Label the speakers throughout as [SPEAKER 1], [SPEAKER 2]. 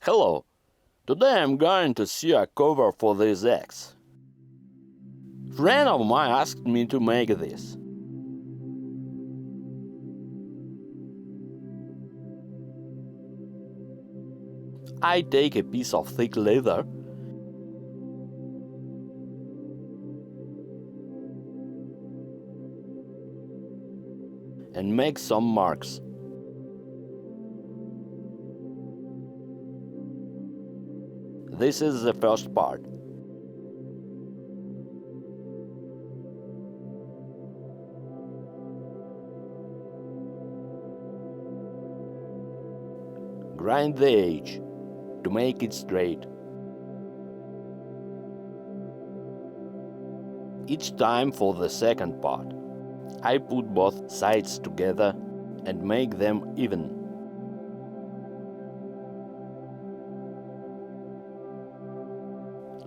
[SPEAKER 1] Hello, today I'm going to see a cover for these eggs. Friend of mine asked me to make this. I take a piece of thick leather and make some marks. This is the first part. Grind the edge to make it straight. Each time for the second part, I put both sides together and make them even.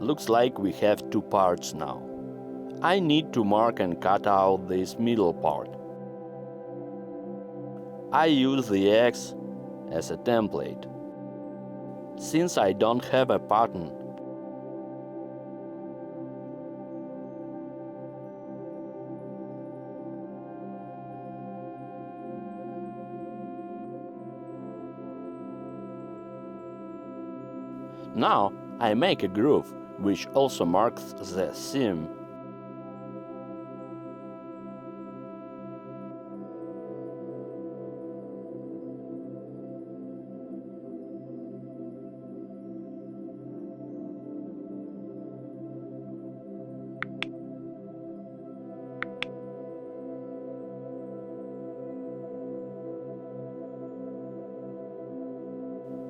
[SPEAKER 1] Looks like we have two parts now. I need to mark and cut out this middle part. I use the X as a template. Since I don't have a pattern, now I make a groove which also marks the seam.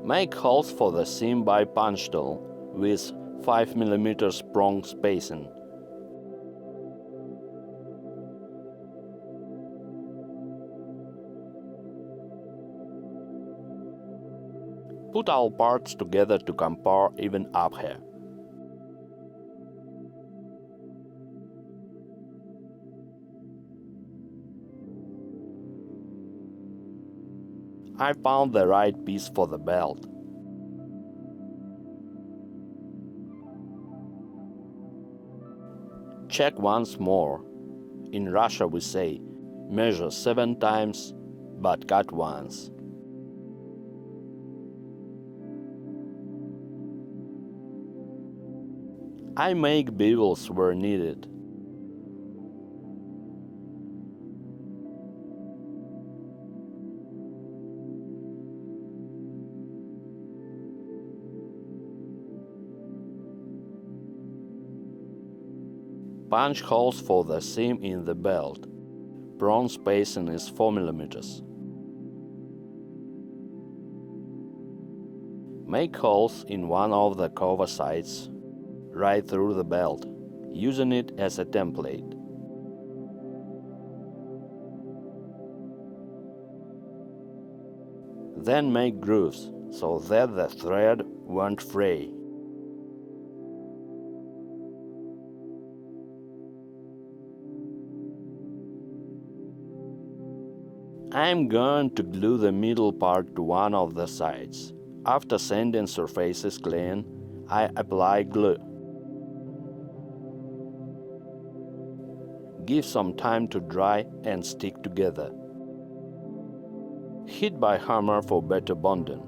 [SPEAKER 1] Make holes for the seam by punch tool with 5 mm prong spacing. Put all parts together to compare even up here. I found the right piece for the belt. Check once more. In Russia we say, measure 7 times, but cut once. I make bevels where needed. Punch holes for the seam in the belt. Prong spacing is 4 mm. Make holes in one of the cover sides, right through the belt, using it as a template. Then make grooves so that the thread won't fray. I'm going to glue the middle part to one of the sides. After sanding surfaces clean, I apply glue. Give some time to dry and stick together. Hit by hammer for better bonding.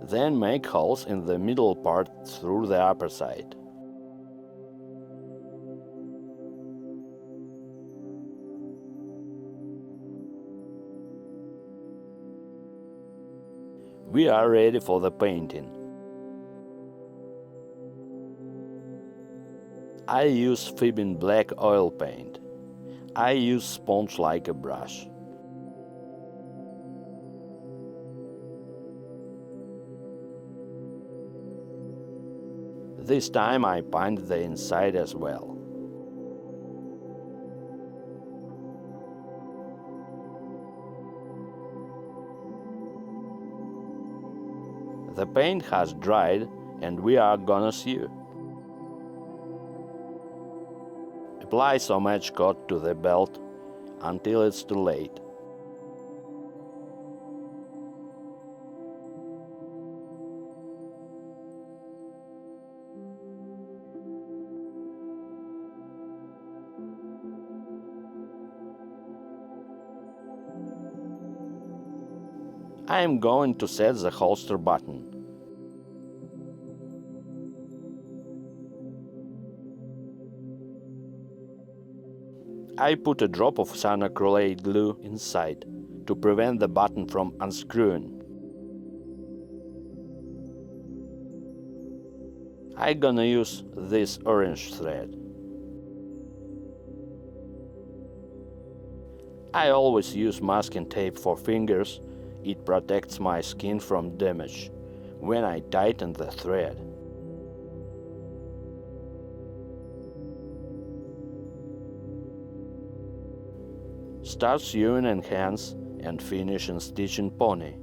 [SPEAKER 1] Then make holes in the middle part through the upper side. We are ready for the painting. I use Fibbing black oil paint. I use sponge like a brush. This time I paint the inside as well. The paint has dried and we are gonna sew. Apply some edge coat to the belt until it's too late. I am going to set the holster button. I put a drop of sun-acrylate glue inside to prevent the button from unscrewing. I'm gonna use this orange thread. I always use masking tape for fingers. It protects my skin from damage when I tighten the thread. Start sewing in hands and finish in stitching pony.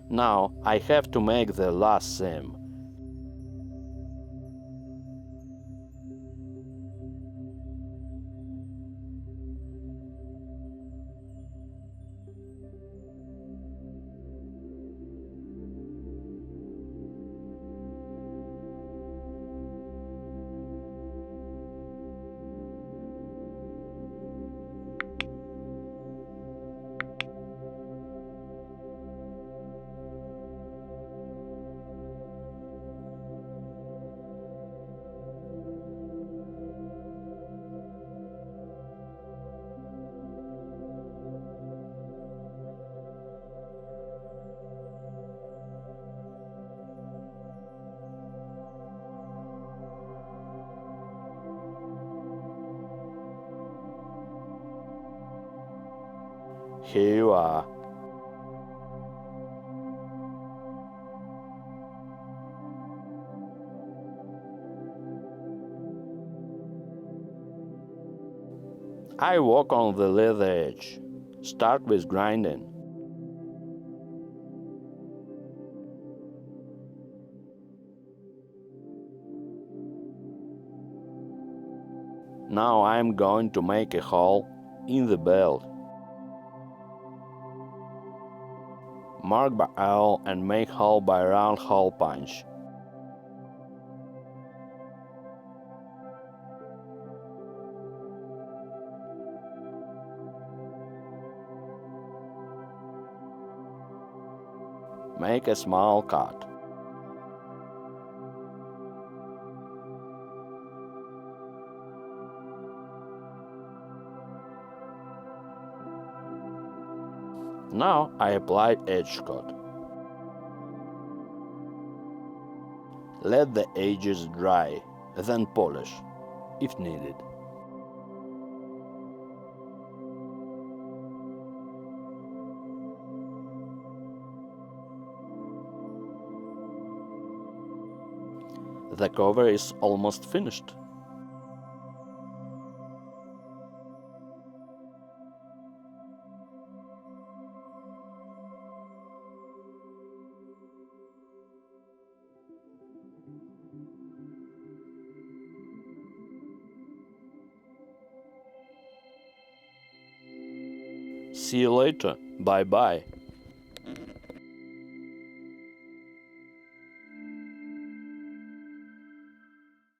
[SPEAKER 1] Now I have to make the last seam. Here you are. I work on the leather edge. Start with grinding. Now I'm going to make a hole in the belt. Mark by L and make hole by round hole punch. Make a small cut. Now I apply edge coat. Let the edges dry, then polish, if needed. The cover is almost finished. See you later. Bye bye.